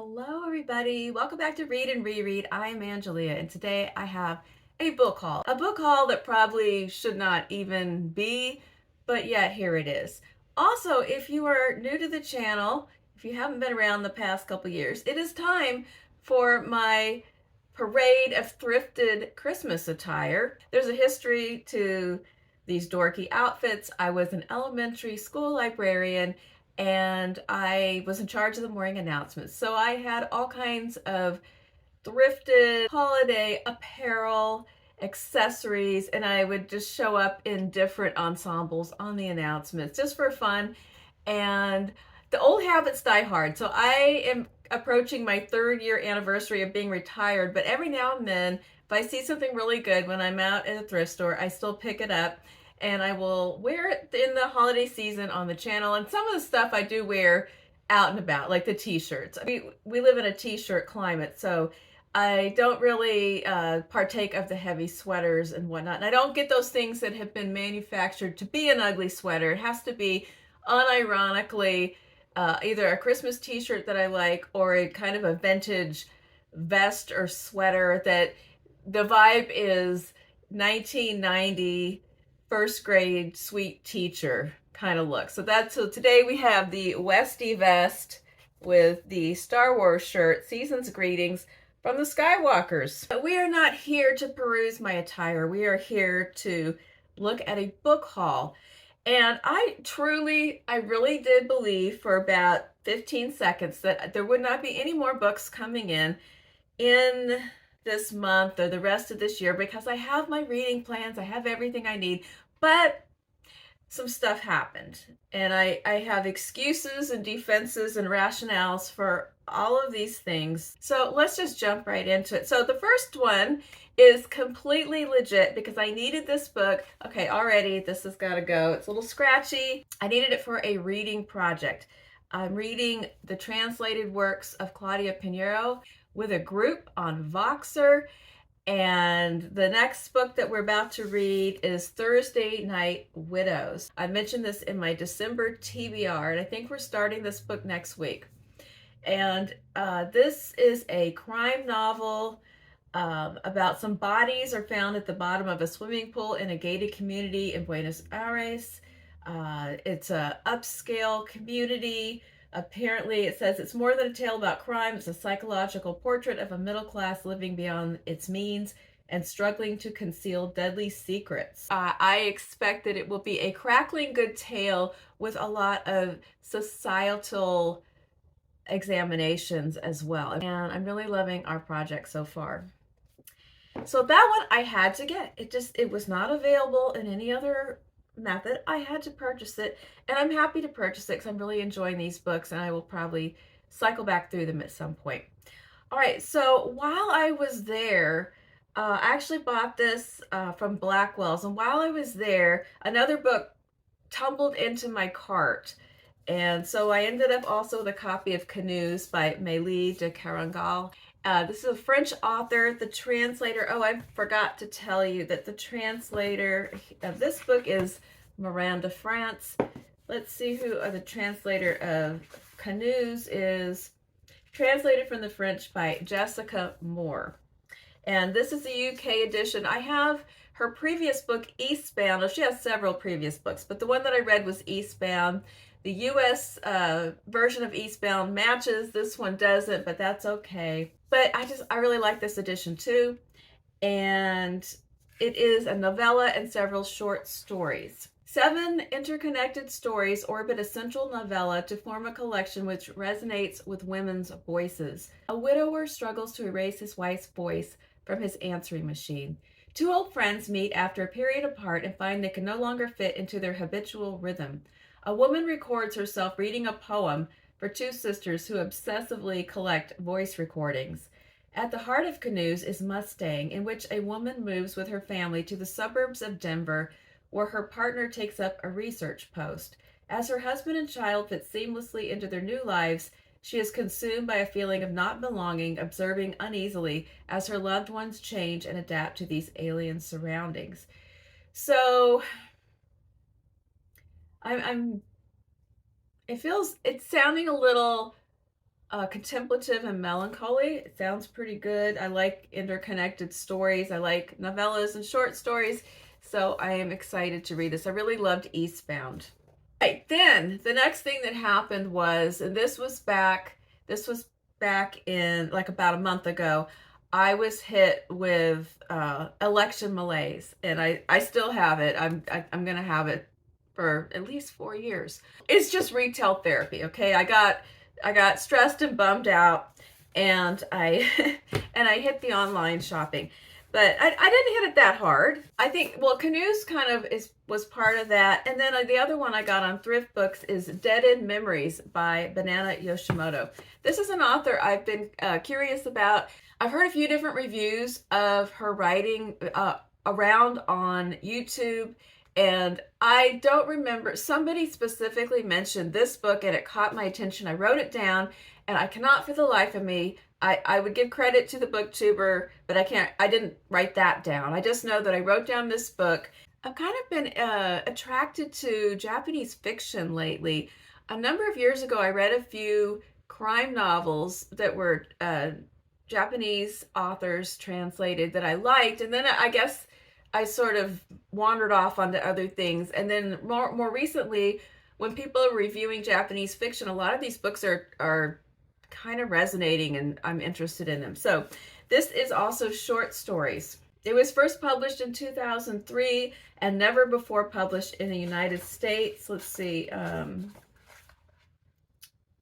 Hello, everybody. Welcome back to Read and Reread. I'm Angelia, and today I have a book haul. A book haul that probably should not even be, but yet here it is. Also, if you are new to the channel, if you haven't been around the past couple years, it is time for my parade of thrifted Christmas attire. There's a history to these dorky outfits. I was an elementary school librarian and I was in charge of the morning announcements. So I had all kinds of thrifted holiday apparel, accessories, and I would just show up in different ensembles on the announcements just for fun. And the old habits die hard. So I am approaching my 3rd year anniversary of being retired, but every now and then, if I see something really good when I'm out at a thrift store, I still pick it up and I will wear it in the holiday season on the channel. And some of the stuff I do wear out and about, like the t-shirts. We live in a t-shirt climate, so I don't really partake of the heavy sweaters and whatnot. And I don't get those things that have been manufactured to be an ugly sweater. It has to be unironically either a Christmas t-shirt that I like or a kind of a vintage vest or sweater that the vibe is 1990 first grade sweet teacher kind of look. So today we have the Westie vest with the Star Wars shirt, Season's Greetings from the Skywalkers. But we are not here to peruse my attire. We are here to look at a book haul. And I really did believe for about 15 seconds that there would not be any more books coming in this month or the rest of this year because I have my reading plans, I have everything I need, but some stuff happened and I have excuses and defenses and rationales for all of these things. So let's just jump right into it. So the first one is completely legit because I needed this book. Okay, already this has got to go. It's a little scratchy. I needed it for a reading project. I'm reading the translated works of Claudia Pineiro with a group on Voxer. And the next book that we're about to read is Thursday Night Widows. I mentioned this in my December TBR, and I think we're starting this book next week. And this is a crime novel about some bodies are found at the bottom of a swimming pool in a gated community in Buenos Aires. It's a upscale community. Apparently, it says it's more than a tale about crime. It's a psychological portrait of a middle class living beyond its means and struggling to conceal deadly secrets. I expect that it will be a crackling good tale with a lot of societal examinations as well. And I'm really loving our project so far. So that one I had to get. It was not available in any other method. I had to purchase it, and I'm happy to purchase it because I'm really enjoying these books and I will probably cycle back through them at some point. All right, so while I was there, I actually bought this from Blackwell's, and while I was there, another book tumbled into my cart. And so I ended up also with a copy of Canoes by Maylis de Kerangal. This is a French author. The translator, oh, I forgot to tell you that the translator of this book is Miranda, France. Let's see who the translator of Canoes is. Translated from the French by Jessica Moore. And this is the UK edition. I have her previous book, Eastbound. Oh, she has several previous books, but the one that I read was Eastbound. The US version of Eastbound matches. This one doesn't, but that's okay. But I really like this edition too. And it is a novella and several short stories. 7 interconnected stories orbit a central novella to form a collection which resonates with women's voices. A widower struggles to erase his wife's voice from his answering machine. 2 old friends meet after a period apart and find they can no longer fit into their habitual rhythm. A woman records herself reading a poem for 2 sisters who obsessively collect voice recordings. At the heart of Canoes is Mustang, in which a woman moves with her family to the suburbs of Denver, where her partner takes up a research post. As her husband and child fit seamlessly into their new lives, she is consumed by a feeling of not belonging, observing uneasily as her loved ones change and adapt to these alien surroundings. So it's sounding a little contemplative and melancholy. It sounds pretty good. I like interconnected stories. I like novellas and short stories. So I am excited to read this. I really loved Eastbound. Right, then the next thing that happened was, and this was back in like about a month ago, I was hit with election malaise, and I still have it. I'm gonna have it for at least 4 years. It's just retail therapy, okay? I got stressed and bummed out, and I and I hit the online shopping. But I didn't hit it that hard. I think, well, Canoes kind of was part of that. And then the other one I got on Thrift Books is Dead End Memories by Banana Yoshimoto. This is an author I've been curious about. I've heard a few different reviews of her writing around on YouTube, and I don't remember. Somebody specifically mentioned this book, and it caught my attention. I wrote it down, and I cannot for the life of me. I would give credit to the booktuber, but I didn't write that down. I just know that I wrote down this book. I've kind of been attracted to Japanese fiction lately. A number of years ago, I read a few crime novels that were Japanese authors translated that I liked, and then I guess I sort of wandered off onto other things. And then more recently, when people are reviewing Japanese fiction, a lot of these books are kind of resonating, and I'm interested in them. So this is also short stories. It was first published in 2003 and never before published in the United States. Let's see.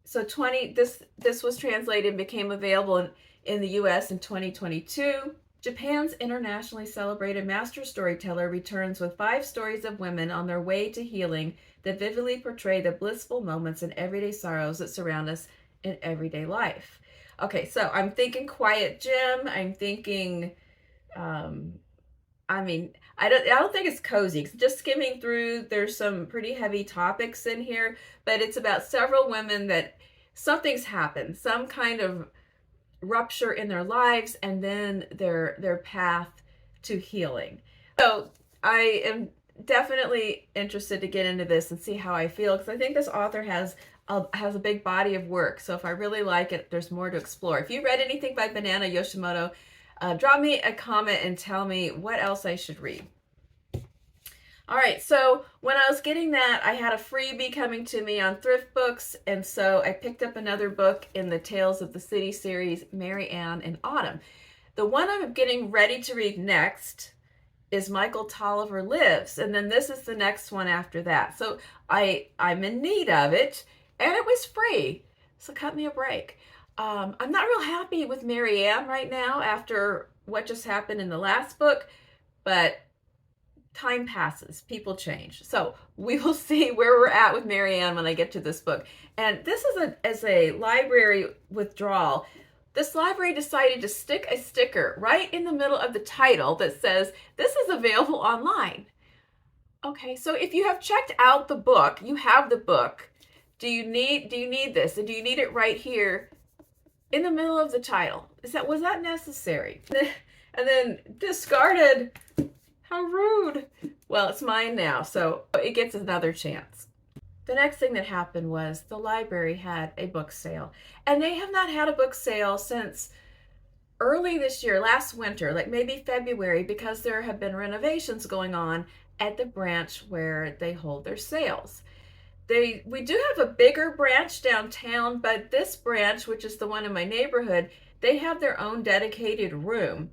This was translated and became available in the US in 2022. Japan's internationally celebrated master storyteller returns with 5 stories of women on their way to healing that vividly portray the blissful moments and everyday sorrows that surround us in everyday life. Okay, so I'm thinking Quiet Gym. I'm thinking, I don't think it's cozy. Just skimming through, there's some pretty heavy topics in here, but it's about several women that something's happened, some kind of rupture in their lives, and then their path to healing. So I am definitely interested to get into this and see how I feel, because I think this author has a big body of work. So if I really like it, there's more to explore. If you read anything by Banana Yoshimoto, drop me a comment and tell me what else I should read. All right, so when I was getting that, I had a freebie coming to me on Thrift Books, and so I picked up another book in the Tales of the City series, Mary Ann in Autumn. The one I'm getting ready to read next is Michael Tolliver Lives, and then this is the next one after that. So I'm in need of it, and it was free, so cut me a break. I'm not real happy with Mary Ann right now after what just happened in the last book, but time passes, people change. So we will see where we're at with Mary Ann when I get to this book. And this is as a library withdrawal. This library decided to stick a sticker right in the middle of the title that says, "This is available online." Okay, so if you have checked out the book, you have the book. Do you need this? And do you need it right here in the middle of the title? Was that necessary? And then discarded. How rude. Well, it's mine now, so it gets another chance. The next thing that happened was the library had a book sale, and they have not had a book sale since early this year, last winter, like maybe February, because there have been renovations going on at the branch where they hold their sales. We do have a bigger branch downtown, but this branch, which is the one in my neighborhood, they have their own dedicated room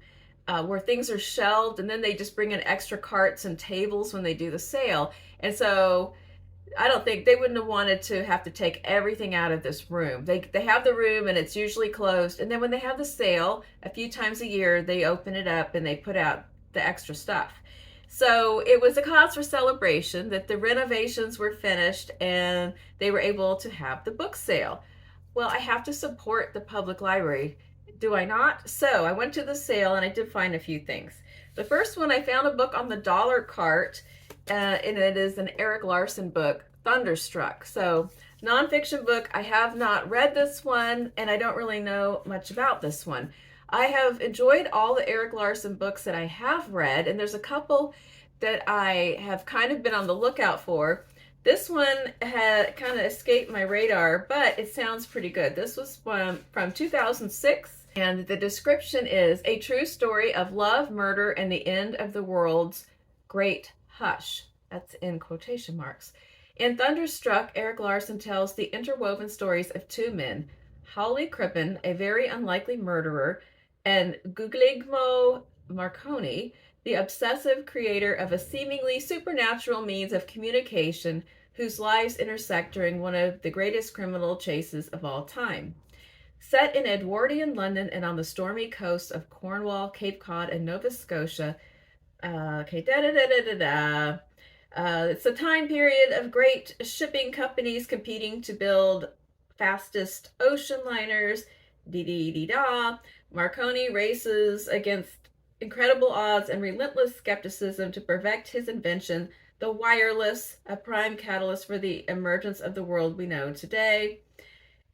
where things are shelved, and then they just bring in extra carts and tables when they do the sale. And so I don't think they wouldn't have wanted to have to take everything out of this room. They have the room, and it's usually closed. And then when they have the sale, a few times a year, they open it up and they put out the extra stuff. So it was a cause for celebration that the renovations were finished and they were able to have the book sale. Well, I have to support the public library, do I not? So I went to the sale and I did find a few things. The first one, I found a book on the dollar cart, and it is an Erik Larson book, Thunderstruck. So nonfiction book. I have not read this one, and I don't really know much about this one. I have enjoyed all the Erik Larson books that I have read, and there's a couple that I have kind of been on the lookout for. This one had kind of escaped my radar, but it sounds pretty good. This was from 2006, and the description is a true story of love, murder, and the end of the world's great hush. That's in quotation marks. In Thunderstruck, Erik Larson tells the interwoven stories of two men, Hawley Crippen, a very unlikely murderer, and Guglielmo Marconi, the obsessive creator of a seemingly supernatural means of communication whose lives intersect during one of the greatest criminal chases of all time. Set in Edwardian London and on the stormy coasts of Cornwall, Cape Cod, and Nova Scotia, it's a time period of great shipping companies competing to build fastest ocean liners. Dee-dee-dee-da. Marconi races against incredible odds and relentless skepticism to perfect his invention, the wireless, a prime catalyst for the emergence of the world we know today.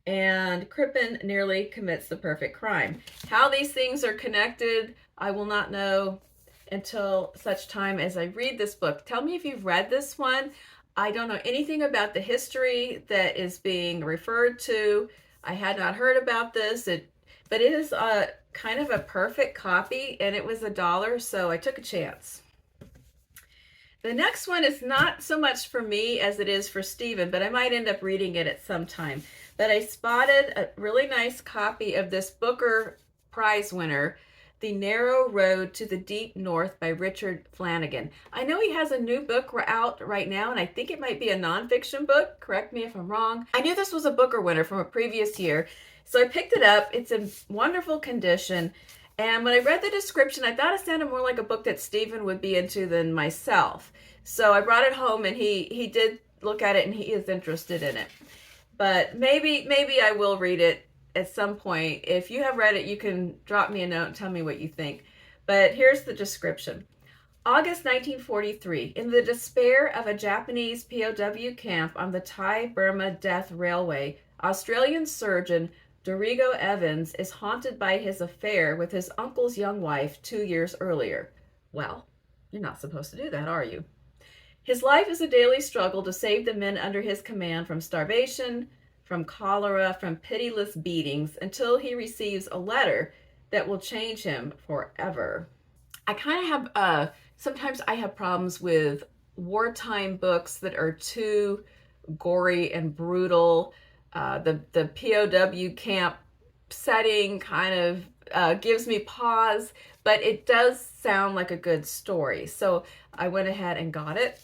And Crippen nearly commits the perfect crime. How these things are connected, I will not know until such time as I read this book. Tell me if you've read this one. I don't know anything about the history that is being referred to. I had not heard about this, but it is kind of a perfect copy, and it was $1, so I took a chance. The next one is not so much for me as it is for Stephen, but I might end up reading it at some time. But I spotted a really nice copy of this Booker Prize winner, The Narrow Road to the Deep North by Richard Flanagan. I know he has a new book out right now, and I think it might be a nonfiction book. Correct me if I'm wrong. I knew this was a Booker winner from a previous year, so I picked it up. It's in wonderful condition. And when I read the description, I thought it sounded more like a book that Stephen would be into than myself. So I brought it home, and he did look at it, and he is interested in it. But maybe I will read it at some point. If you have read it, you can drop me a note and tell me what you think. But here's the description. August 1943. In the despair of a Japanese POW camp on the Thai-Burma Death Railway, Australian surgeon Dorigo Evans is haunted by his affair with his uncle's young wife 2 years earlier. Well, you're not supposed to do that, are you? His life is a daily struggle to save the men under his command from starvation, from cholera, from pitiless beatings, until he receives a letter that will change him forever. I kind of have, sometimes I have problems with wartime books that are too gory and brutal. The POW camp setting kind of gives me pause, but it does sound like a good story. So I went ahead and got it.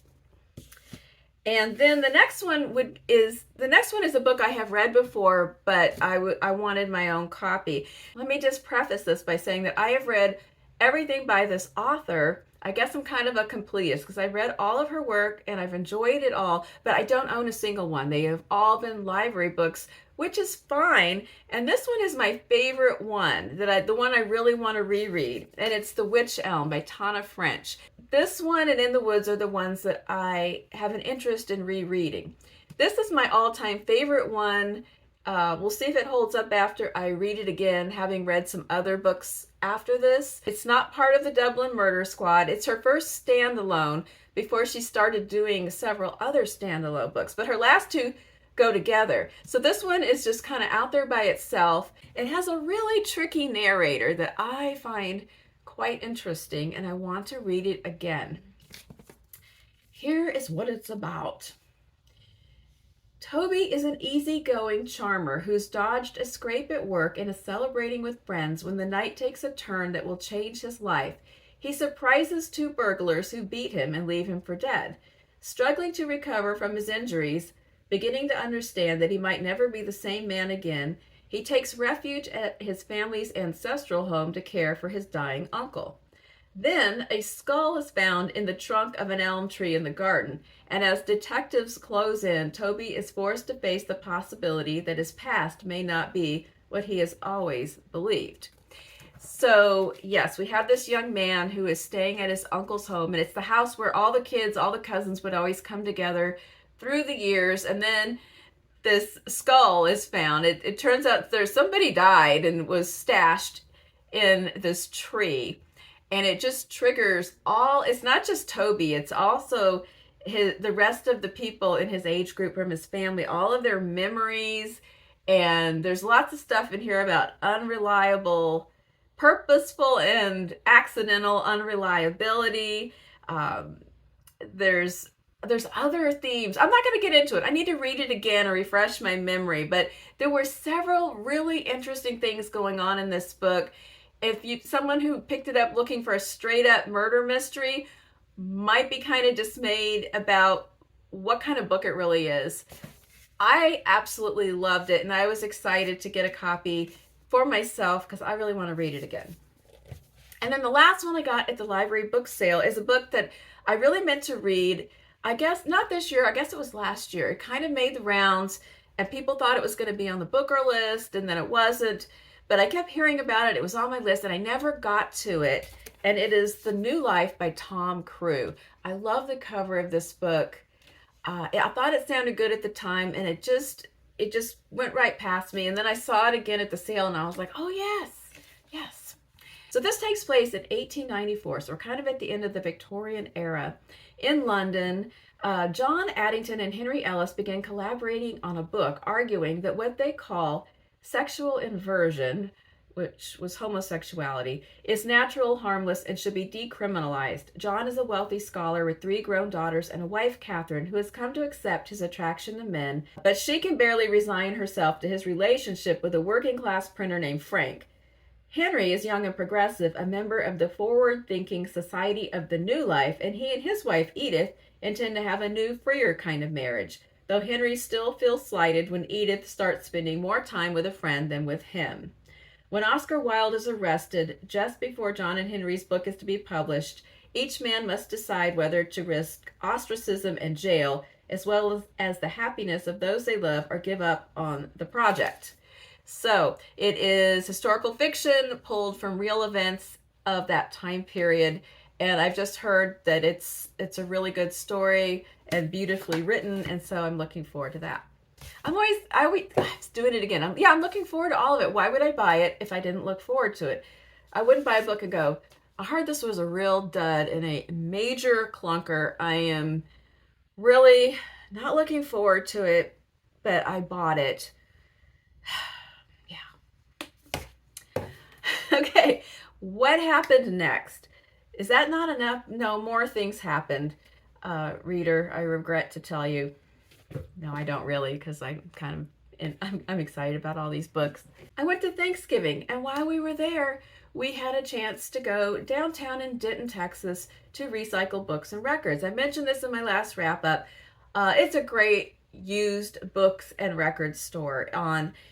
And then the next one is a book I have read before, but I wanted my own copy. Let me just preface this by saying that I have read everything by this author. I guess I'm kind of a completist because I've read all of her work and I've enjoyed it all, but I don't own a single one. They have all been library books, which is fine. And this one is my favorite one, the one I really want to reread, and it's The Witch Elm by Tana French. This one and In the Woods are the ones that I have an interest in rereading. This is my all-time favorite one. We'll see if it holds up after I read it again, having read some other books after this. It's not part of the Dublin Murder Squad. It's her first standalone before she started doing several other standalone books, but her last two go together. So this one is just kind of out there by itself. It has a really tricky narrator that I find quite interesting, and I want to read it again. Here is what it's about. Toby is an easygoing charmer who's dodged a scrape at work and is celebrating with friends when the night takes a turn that will change his life. He surprises two burglars who beat him and leave him for dead. Struggling to recover from his injuries, beginning to understand that he might never be the same man again, he takes refuge at his family's ancestral home to care for his dying uncle. Then a skull is found in the trunk of an elm tree in the garden, and as detectives close in, Toby is forced to face the possibility that his past may not be what he has always believed. So, yes, we have this young man who is staying at his uncle's home, and it's the house where all the kids, all the cousins would always come together through the years, and then this skull is found. It turns out there's somebody died and was stashed in this tree. And it just triggers it's not just Toby, it's also the rest of the people in his age group from his family, all of their memories. And there's lots of stuff in here about unreliable, purposeful and accidental unreliability. There's other themes. I'm not going to get into it. I need to read it again or refresh my memory, but there were several really interesting things going on in this book. If you, someone who picked it up looking for a straight up murder mystery, might be kind of dismayed about what kind of book it really is. I absolutely loved it, and I was excited to get a copy for myself because I really want to read it again. And then the last one I got at the library book sale is a book that I really meant to read. I guess not this year, I guess it was last year. It kind of made the rounds, and people thought it was going to be on the booker list, and then it wasn't. But I kept hearing about it. It was on my list, and I never got to it. And it is The New Life by Tom Crewe. I love the cover of this book. I thought it sounded good at the time, and it just went right past me. And then I saw it again at the sale, and I was like, oh yes, yes. So this takes place in 1894, so we're kind of at the end of the Victorian era. In London, John Addington and Henry Ellis began collaborating on a book arguing that what they call sexual inversion, which was homosexuality, is natural, harmless, and should be decriminalized. John is a wealthy scholar with 3 grown daughters and a wife, Catherine, who has come to accept his attraction to men, but she can barely resign herself to his relationship with a working-class printer named Frank. Henry is young and progressive, a member of the forward-thinking Society of the New Life, and he and his wife, Edith, intend to have a new, freer kind of marriage, though Henry still feels slighted when Edith starts spending more time with a friend than with him. When Oscar Wilde is arrested just before John and Henry's book is to be published, each man must decide whether to risk ostracism and jail, as well as the happiness of those they love, or give up on the project. So it is historical fiction pulled from real events of that time period, and I've just heard that it's a really good story and beautifully written, and so I'm looking forward to that. I was doing it again. I'm looking forward to all of it. Why would I buy it if I didn't look forward to it? I wouldn't buy a book and go, I heard this was a real dud and a major clunker. I am really not looking forward to it, but I bought it. Yeah. Okay, what happened next? Is that not enough? No, more things happened. Reader, I regret to tell you. No, I don't really, because I'm excited about all these books. I went to Thanksgiving, and while we were there, we had a chance to go downtown in Denton, Texas, to recycle books and records. I mentioned this in my last wrap-up. It's a great used books and records store.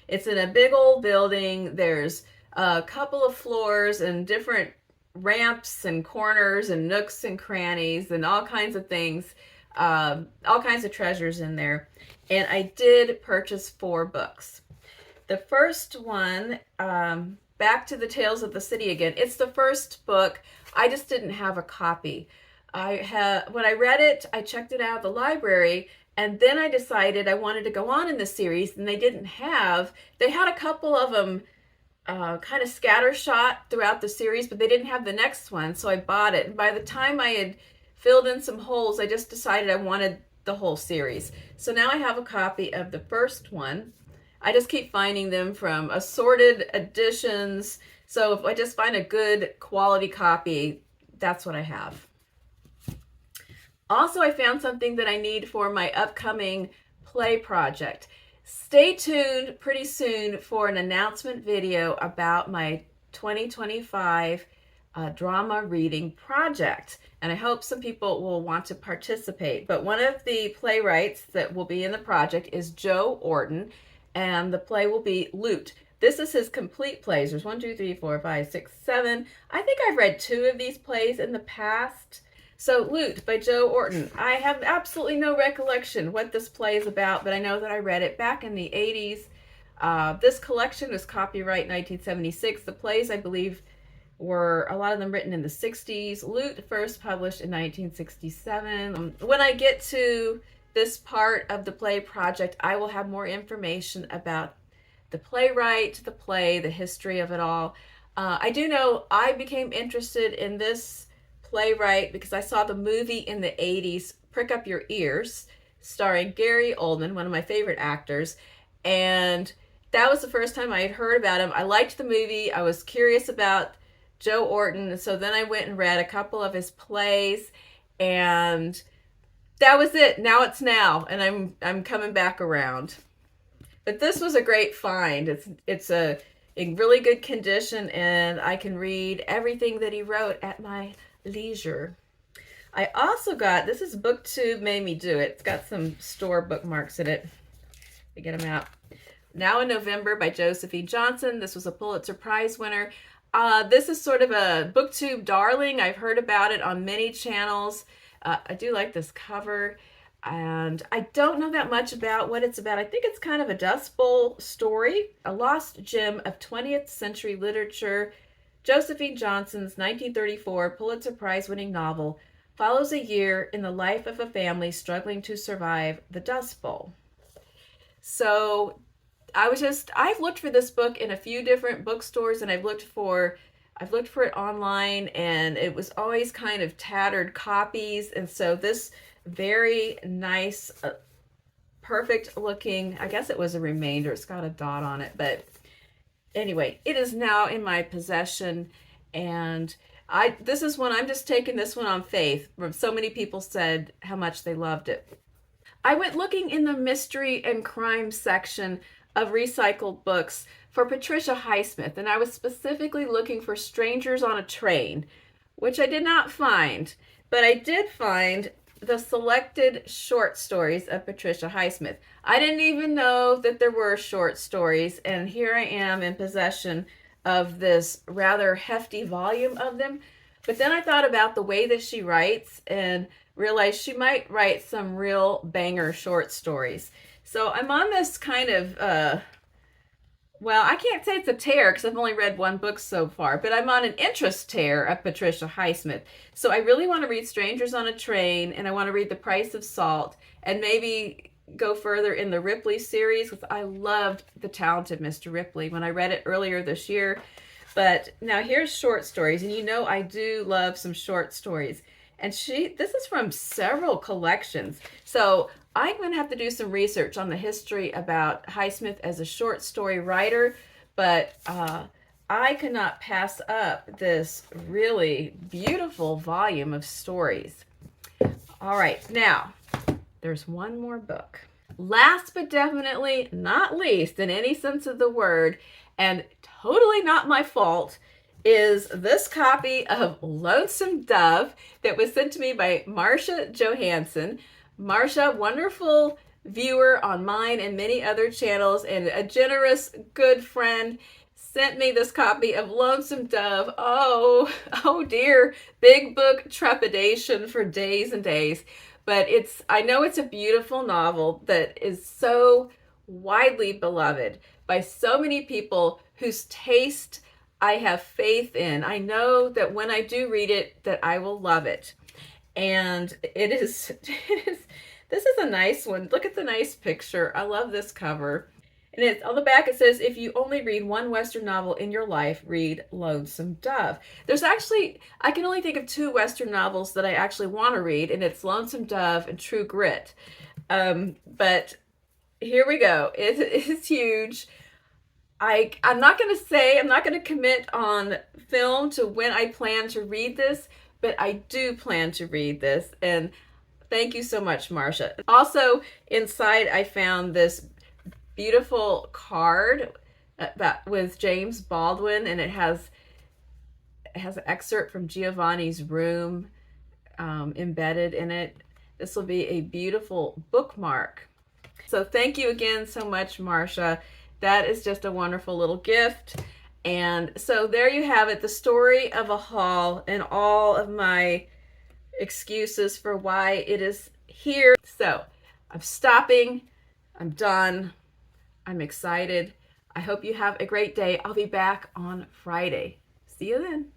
It's in a big old building. There's a couple of floors and different ramps and corners and nooks and crannies and all kinds of things. All kinds of treasures in there. And I did purchase 4 books. The first one, Back to the Tales of the City Again. It's the first book. I just didn't have a copy. When I read it, I checked it out at the library, and then I decided I wanted to go on in the series, and they had a couple of them kind of scattershot throughout the series, but they didn't have the next one, so I bought it. And by the time I had filled in some holes, I just decided I wanted the whole series. So now I have a copy of the first one. I just keep finding them from assorted editions. So if I just find a good quality copy, that's what I have. Also, I found something that I need for my upcoming play project. Stay tuned pretty soon for an announcement video about my 2025 drama reading project, and I hope some people will want to participate. But one of the playwrights that will be in the project is Joe Orton, and the play will be Loot. This is his complete plays. There's 1, 2, 3, 4, 5, 6, 7. I think I've read 2 of these plays in the past. So Loot by Joe Orton. I have absolutely no recollection what this play is about, but I know that I read it back in the 80s. This collection was copyright 1976. The plays, I believe, were a lot of them written in the 60s. Loot first published in 1967. When I get to this part of the play project, I will have more information about the playwright, the play, the history of it all. I do know I became interested in this playwright because I saw the movie in the 80s, Prick Up Your Ears, starring Gary Oldman, one of my favorite actors. And that was the first time I had heard about him. I liked the movie. I was curious about Joe Orton. So then I went and read a couple of his plays, and that was it. Now it's now, and I'm coming back around. But this was a great find. It's a in really good condition, and I can read everything that he wrote at my leisure. I also got, this is BookTube made me do it. It's got some store bookmarks in it. I get them out. Now in November by Josephine Johnson. This was a Pulitzer Prize winner. This is sort of a BookTube darling. I've heard about it on many channels. I do like this cover. And I don't know that much about what it's about. I think it's kind of a Dust Bowl story, a lost gem of 20th century literature. Josephine Johnson's 1934 Pulitzer Prize winning novel follows a year in the life of a family struggling to survive the Dust Bowl. So I've looked for this book in a few different bookstores, and I've looked for it online, and it was always kind of tattered copies. And so this very nice, perfect looking, I guess it was a remainder. It's got a dot on it, but anyway, it is now in my possession, and this is one, I'm just taking this one on faith. So many people said how much they loved it. I went looking in the mystery and crime section of recycled books for Patricia Highsmith, and I was specifically looking for Strangers on a Train, which I did not find, but I did find the selected short stories of Patricia Highsmith. I didn't even know that there were short stories, and here I am in possession of this rather hefty volume of them. But then I thought about the way that she writes and realized she might write some real banger short stories. So I'm on this kind of, well, I can't say it's a tear because I've only read one book so far, but I'm on an interest tear of Patricia Highsmith. So I really want to read Strangers on a Train, and I want to read The Price of Salt, and maybe go further in the Ripley series, because I loved The Talented Mr. Ripley when I read it earlier this year. But now here's short stories, and you know I do love some short stories. And this is from several collections. So I'm going to have to do some research on the history about Highsmith as a short story writer, but I could not pass up this really beautiful volume of stories. All right, now there's one more book. Last but definitely not least, in any sense of the word, and totally not my fault, is this copy of Lonesome Dove that was sent to me by Marcia Johansson. Marcia, wonderful viewer on mine and many other channels, and a generous, good friend, sent me this copy of Lonesome Dove. Oh dear, big book trepidation for days and days. But I know it's a beautiful novel that is so widely beloved by so many people whose taste I have faith in. I know that when I do read it, that I will love it. And this is a nice one. Look at the nice picture. I love this cover. And on the back it says, if you only read one Western novel in your life, read Lonesome Dove. There's actually, I can only think of two Western novels that I actually want to read, and it's Lonesome Dove and True Grit. But here we go. It is huge. I'm not going to commit on film to when I plan to read this, but I do plan to read this. And thank you so much, Marcia. Also, inside I found this beautiful card with James Baldwin, and it has an excerpt from Giovanni's Room embedded in it. This will be a beautiful bookmark. So thank you again so much, Marcia. That is just a wonderful little gift. And so there you have it, the story of a haul and all of my excuses for why it is here. So I'm stopping. I'm done. I'm excited. I hope you have a great day. I'll be back on Friday. See you then.